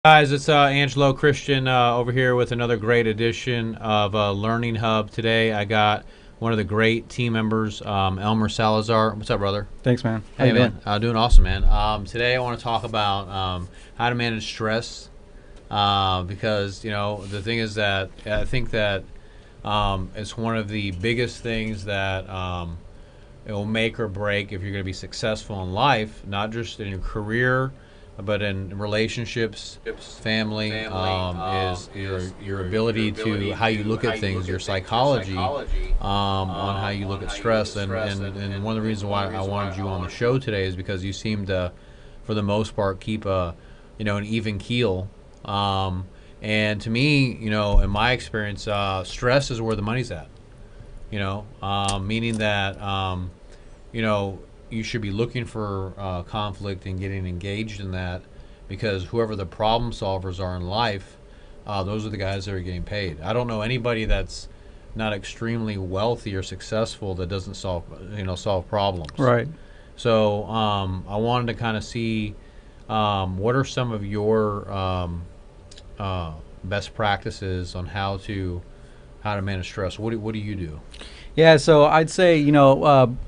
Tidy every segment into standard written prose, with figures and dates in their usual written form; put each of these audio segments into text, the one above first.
Guys, it's Angelo Christian over here with another great edition of Learning Hub. Today I got one of the great team members, Elmer Salazar. What's up, brother? Thanks, man. How Hey, you doing? man. Doing awesome, man. Today I want to talk about how to manage stress because, the thing is that I think that it's one of the biggest things that it will make or break if you're going to be successful in life, not just in your career but in relationships, family, is your ability to how you look at things, your psychology, on how you look at stress, and one of the reasons why I wanted you on the show today is because you seem to, for the most part, keep an even keel. And to me, in my experience, stress is where the money's at. Meaning that you should be looking for conflict and getting engaged in that because whoever the problem solvers are in life, those are the guys that are getting paid. I don't know anybody that's not extremely wealthy or successful that doesn't solve problems. Right. So I wanted to kind of see what are some of your best practices on how to manage stress. What do you do? Yeah, so I'd say,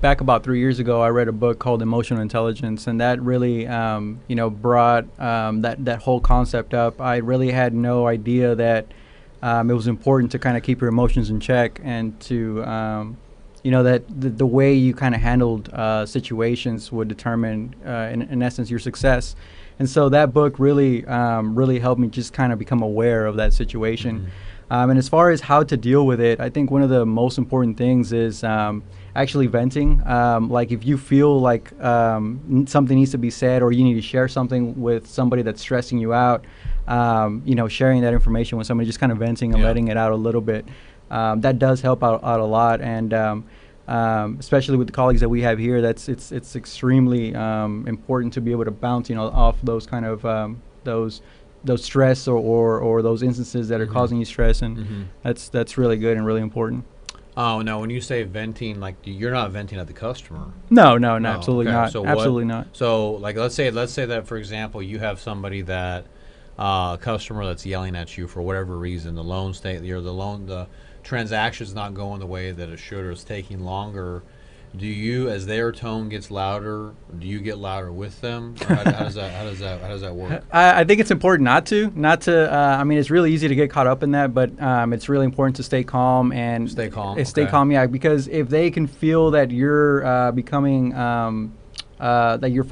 back about 3 years ago, I read a book called Emotional Intelligence, and that really, brought that whole concept up. I really had no idea that it was important to kind of keep your emotions in check and to, that the way you kind of handled situations would determine, in essence, your success. And so that book really helped me just kind of become aware of that situation. Mm-hmm. And as far as how to deal with it, I think one of the most important things is actually venting. Like if you feel like something needs to be said or you need to share something with somebody that's stressing you out, sharing that information with somebody, just kind of venting and letting it out a little bit. That does help out a lot. And especially with the colleagues that we have here, it's extremely important to be able to bounce, off those kind of those stress or those instances that are causing you stress, and that's really good and really important. Oh no! When you say venting, like you're not venting at the customer. No, absolutely Okay. not. So Absolutely not. So like, let's say that for example, you have somebody that a customer that's yelling at you for whatever reason. The transaction's not going the way that it should, or it's taking longer. Do you, as their tone gets louder, do you get louder with them? Or how does that work? I think it's important not to. I mean, it's really easy to get caught up in that, but it's really important to stay calm and Stay calm. Stay Okay. calm, yeah. Because if they can feel that you're becoming that your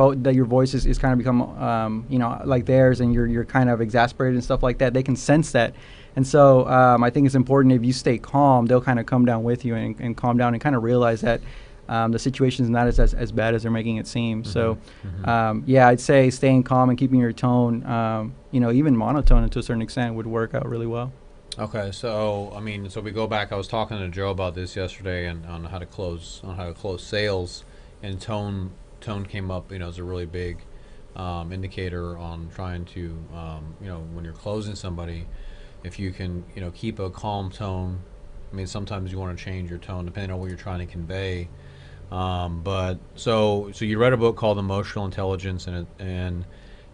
voice is kind of become like theirs, and you're kind of exasperated and stuff like that, they can sense that. And so I think it's important if you stay calm, they'll kind of come down with you and calm down and kind of realize that the situation is not as bad as they're making it seem. So, yeah, I'd say staying calm and keeping your tone, even monotone to a certain extent would work out really well. Okay, so I mean, so we go back. I was talking to Joe about this yesterday, and on how to close sales, and tone came up. As a really big indicator on trying to when you're closing somebody, if you can keep a calm tone. I mean, sometimes you want to change your tone depending on what you're trying to convey. But so you read a book called Emotional Intelligence, and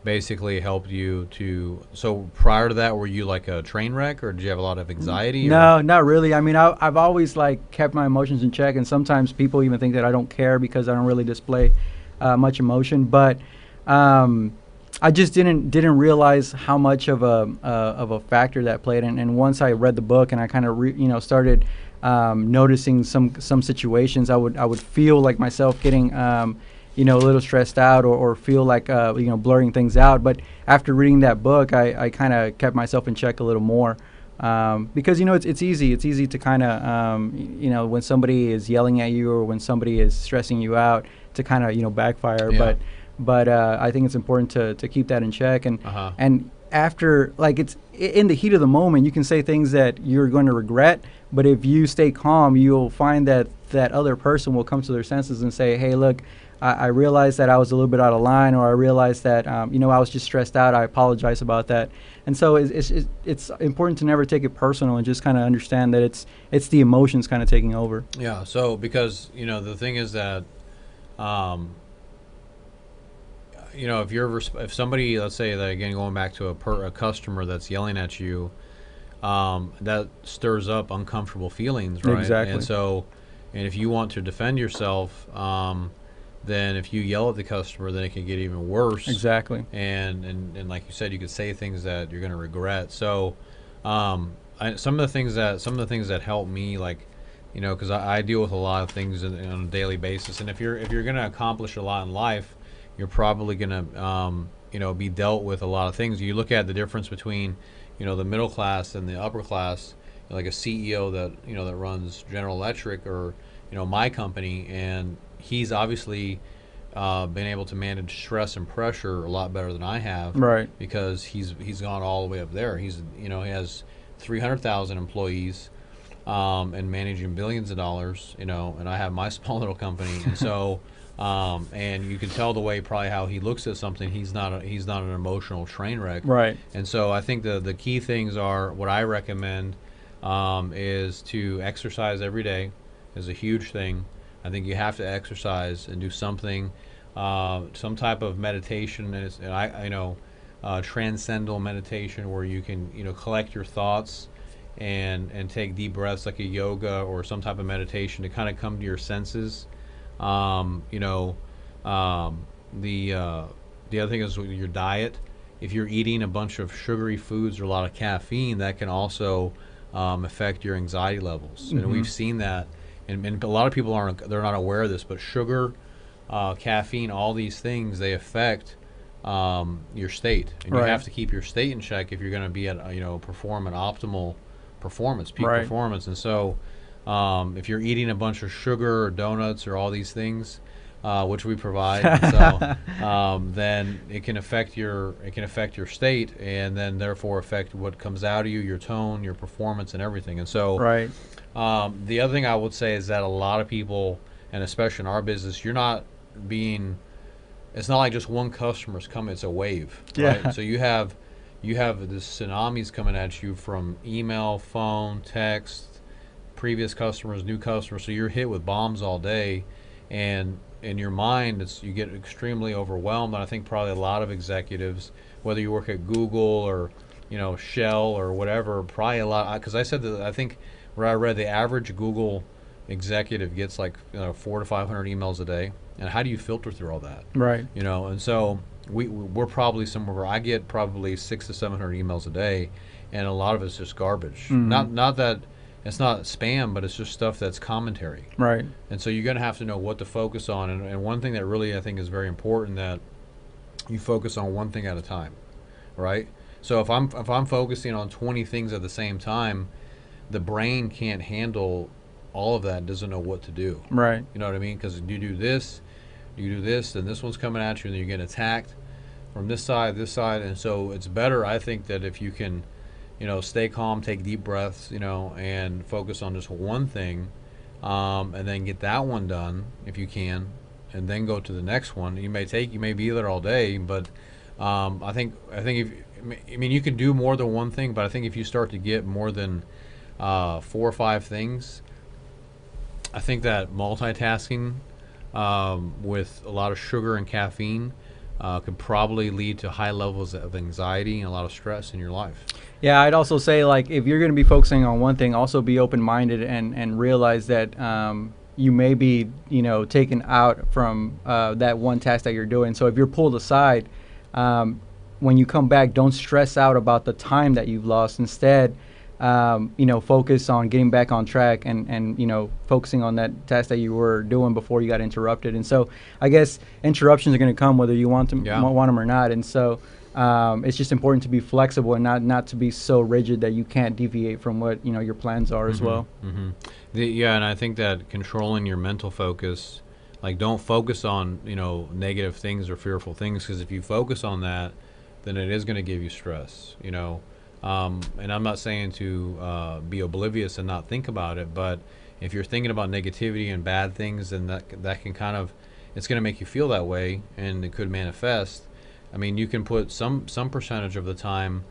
basically helped you to. So prior to that, were you like a train wreck, or did you have a lot of anxiety? No, not really. I mean, I've always like kept my emotions in check, and sometimes people even think that I don't care because I don't really display much emotion. But I just didn't realize how much of a factor that played. And once I read the book and I kind of started noticing some situations, I would feel like myself getting a little stressed out or feel like blurring things out. But after reading that book, I kind of kept myself in check a little more. Because it's easy to kind of when somebody is yelling at you or when somebody is stressing you out to kind of backfire. Yeah. But I think it's important to keep that in check. Uh-huh. And after, like, it's in the heat of the moment, you can say things that you're going to regret. But if you stay calm, you'll find that that other person will come to their senses and say, hey, look, I realized that I was a little bit out of line, or I realized that I was just stressed out. I apologize about that. And so it's important to never take it personal and just kind of understand that it's the emotions kind of taking over. Yeah. So because the thing is that if somebody, let's say that again, going back to a customer that's yelling at you, that stirs up uncomfortable feelings, right? Exactly. And so, and if you want to defend yourself, then if you yell at the customer, then it can get even worse. Exactly. And like you said, you could say things that you're going to regret. So, some of the things that help me, like, because I deal with a lot of things on a daily basis, and if you're going to accomplish a lot in life, you're probably going to be dealt with a lot of things. You look at the difference between the middle class and the upper class, like a CEO that runs General Electric or my company, and he's obviously been able to manage stress and pressure a lot better than I have, Right. because he's gone all the way up there. He has 300,000 employees, and managing billions of dollars, and I have my small little company, and so and you can tell the way probably how he looks at something. He's not an emotional train wreck, Right. and so I think the key things are what I recommend, is to exercise every day is a huge thing. I think you have to exercise and do something, some type of meditation, and I know transcendental meditation where you can collect your thoughts and take deep breaths, like a yoga or some type of meditation, to kind of come to your senses. You know, the other thing is with your diet. If you're eating a bunch of sugary foods or a lot of caffeine, that can also affect your anxiety levels. And we've seen that, and a lot of people they're not aware of this, but sugar, caffeine, all these things, they affect your state, and you have to keep your state in check if you're going to be at perform an optimal performance, peak performance. And so if you're eating a bunch of sugar or donuts or all these things, which we provide, so then it can affect your state, and then therefore affect what comes out of you, your tone, your performance, and everything. And so the other thing I would say is that a lot of people, and especially in our business, it's not like just one customer's coming, it's a wave, right? So you have this tsunamis coming at you from email, phone, text, previous customers, new customers. So you're hit with bombs all day, and in your mind, you get extremely overwhelmed. And I think probably a lot of executives, whether you work at Google or Shell or whatever, probably a lot. Because I said that I think where I read the average Google executive gets like 400 to 500 emails a day. And how do you filter through all that? Right. And so we're probably somewhere where I get probably 600 to 700 emails a day, and a lot of it's just garbage. Not that it's not spam, but it's just stuff that's commentary. Right. And so you're going to have to know what to focus on. And one thing that really I think is very important, that you focus on one thing at a time, right? So if I'm focusing on 20 things at the same time, the brain can't handle all of that, doesn't know what to do. Right. You know what I mean? Because you do this, then this one's coming at you, and then you get attacked from this side, and so it's better, I think, that if you can, stay calm, take deep breaths, and focus on just one thing, and then get that one done if you can, and then go to the next one. You may be there all day, but I think you can do more than one thing, but I think if you start to get more than 4 or 5 things, I think that multitasking with a lot of sugar and caffeine could probably lead to high levels of anxiety and a lot of stress in your life. Yeah, I'd also say, like, if you're going to be focusing on one thing, also be open-minded and realize that you may be, taken out from that one task that you're doing. So if you're pulled aside, when you come back, don't stress out about the time that you've lost. Instead, focus on getting back on track and focusing on that task that you were doing before you got interrupted. And so I guess interruptions are going to come whether you want them or not. And so it's just important to be flexible and not to be so rigid that you can't deviate from what your plans are as well. And I think that controlling your mental focus, like, don't focus on negative things or fearful things, because if you focus on that, then it is going to give you stress. And I'm not saying to be oblivious and not think about it, but if you're thinking about negativity and bad things, then that can it's going to make you feel that way, and it could manifest. I mean, you can put some percentage of the time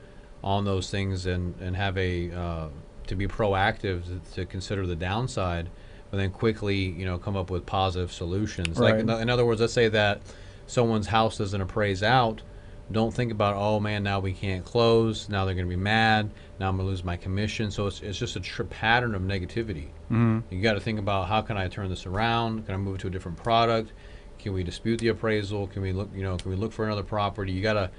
on those things and have to be proactive to consider the downside, but then quickly come up with positive solutions. Right. Like in other words, let's say that someone's house doesn't appraise out, don't think about, oh man, now we can't close. Now they're going to be mad. Now I'm going to lose my commission. So it's just a pattern of negativity. Mm-hmm. You got to think about, how can I turn this around? Can I move to a different product? Can we dispute the appraisal? Can we look, can we look for another property? You got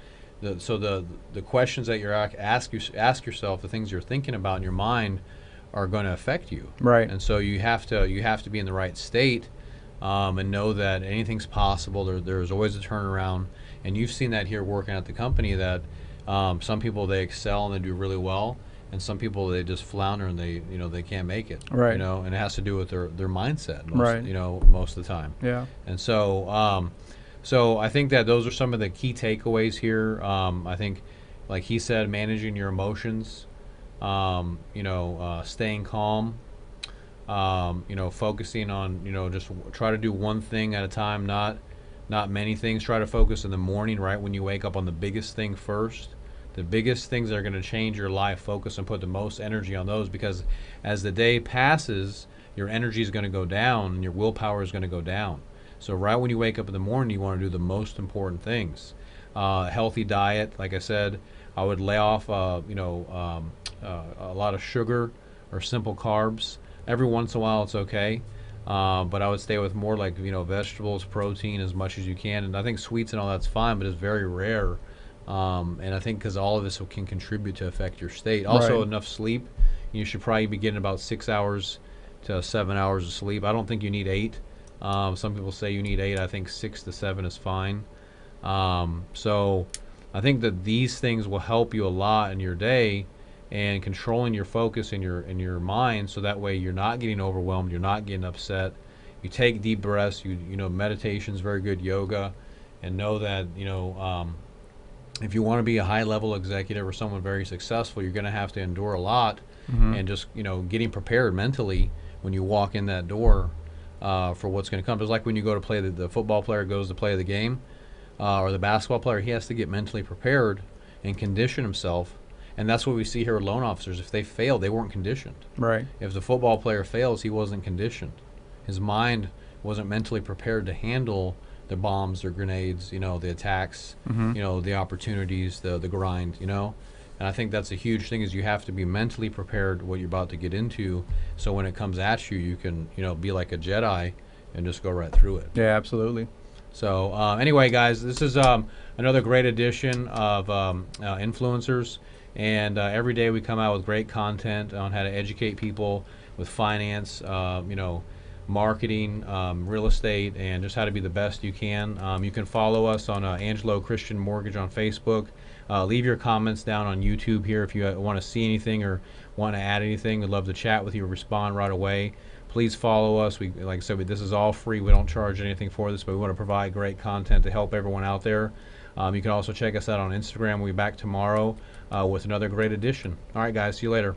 to, so the questions that you're ask yourself, the things you're thinking about in your mind are going to affect you. Right. And so you have to be in the right state, and know that anything's possible. There's always a turnaround. And you've seen that here working at the company, that some people, they excel and they do really well, and some people, they just flounder and they can't make it. Right. And it has to do with their mindset. Right. Most of the time. Yeah. And so so I think that those are some of the key takeaways here. I think, like he said, managing your emotions, staying calm, focusing on, just try to do one thing at a time, not many things. Try to focus in the morning, right when you wake up, on the biggest thing first. The biggest things that are going to change your life, focus and put the most energy on those, because as the day passes, your energy is going to go down and your willpower is going to go down. So right when you wake up in the morning, you want to do the most important things. Healthy diet, like I said, I would lay off a lot of sugar or simple carbs. Every once in a while, it's okay. But I would stay with more like, vegetables, protein, as much as you can. And I think sweets and all that's fine, but it's very rare. And I think because all of this can contribute to affect your state. Also, Right. enough sleep. You should probably be getting about 6 hours to 7 hours of sleep. I don't think you need 8. Some people say you need 8. I think 6 to 7 is fine. So I think that these things will help you a lot in your day, and controlling your focus in your mind, so that way you're not getting overwhelmed, you're not getting upset. You take deep breaths. Meditation is very good, yoga, and know that if you want to be a high level executive or someone very successful, you're going to have to endure a lot. Mm-hmm. And just getting prepared mentally when you walk in that door for what's going to come. It's like when you go to play, the football player goes to play the game, or the basketball player, he has to get mentally prepared and condition himself. And that's what we see here with loan officers. If they fail, they weren't conditioned. Right. If the football player fails, he wasn't conditioned. His mind wasn't mentally prepared to handle the bombs or grenades, the attacks, Mm-hmm. the opportunities, the grind, And I think that's a huge thing, is you have to be mentally prepared what you're about to get into, so when it comes at you, you can, be like a Jedi and just go right through it. Yeah, absolutely. So anyway, guys, this is another great edition of Influencers. And every day we come out with great content on how to educate people with finance, marketing, real estate, and just how to be the best you can. You can follow us on Angelo Christian Mortgage on Facebook. Leave your comments down on YouTube here if you want to see anything or want to add anything. We'd love to chat with you, respond right away. Please follow us. Like I said, this is all free. We don't charge anything for this, but we want to provide great content to help everyone out there. You can also check us out on Instagram. We'll be back tomorrow with another great edition. All right, guys. See you later.